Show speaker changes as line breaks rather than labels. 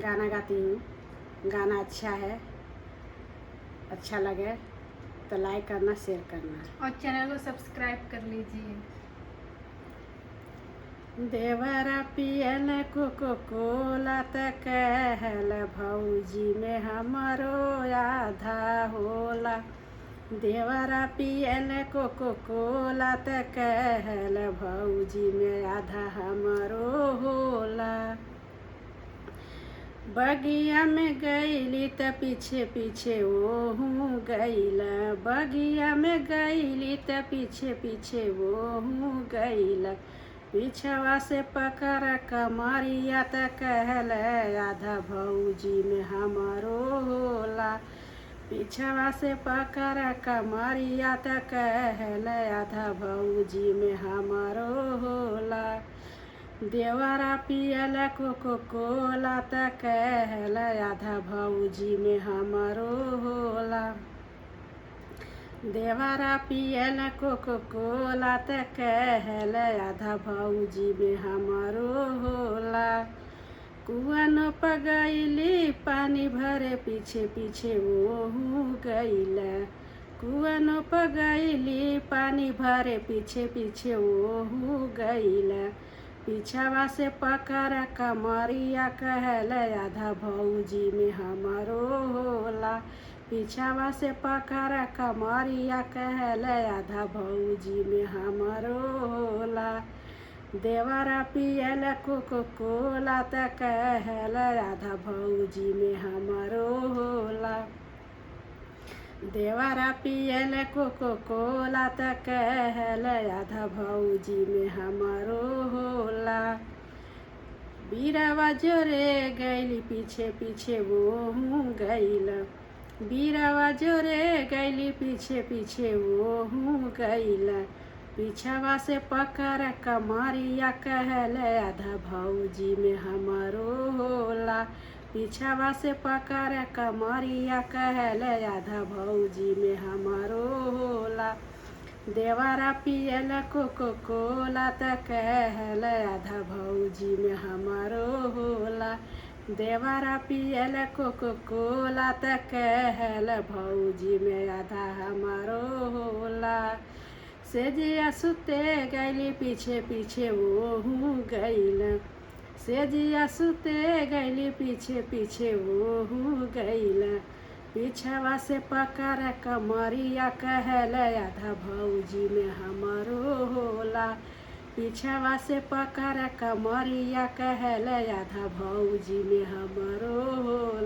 गाना गाती हूँ। गाना अच्छा है, अच्छा लगे तो लाइक करना, शेयर करना
और चैनल को सब्सक्राइब कर लीजिए।
देवरा पियल कोको कोला त कहल भौजी में हमरो आधा होला। देवरा पियल कोको कोला त कहल भौजी में आधा हमरो होला। बगिया में गईली त पीछे पीछे ओहू गईला। बगिया में गईली त पीछे पीछे ओहू गईला। पीछवा से पकड़ कमरिया त कहल आधा भौजी में हमारो होला। पीछवा से पकड़ कमरिया त कहल आधा भौजी में हमारो होला। देवरा पियल कोको कोला त कहल आधा भौजी में हमारो होला। देवरा पियल कोको कोला त कहल आधा भौजी में हमारो होला। कुआन पगैली पानी भरे पीछे पीछे ओहू गईला। कुआन पगैली पानी भरे पीछे पीछे ओहू गईला। पीछवा से पकड़ कमरिया कहल आधा भौजी में हमारो होला। पीछवा से पकड़ कमरिया कहल आधा भौजी में हमारो होला। देवरा पियल कोको कोला त कहल आधा भौजी में हमारो होला। देवरा पियल कोको कोला त कहल आधा भौजी में हमारो होला। बीरवा जोरे गईली पीछे पीछे ओहू गईला। बीरवा जोरे गईली पीछे पीछे ओहू गईला। पीछवा से पकड़ कमरिया कहल आधा भौजी में हमारो होला। पीछवा से पकड़ कमरिया कहल आधा भौजी में हमारो होला। देवरा पियल कोको कोला त कहल आधा भौजी में हमारो होला। देवरा पियल कोको कोला त कहल भौजी में आधा हमारो होला। सेजिया सुते गईली पीछे पीछे ओहू गईला। सेजिया सुते गईली पीछे पीछे ओहू गईला। पीछवा से पकड़ कमरिया कहल आधा भौजी में हमारो होला। पीछवा से पकड़ कमरिया कहल आधा भौजी में हमारो होला।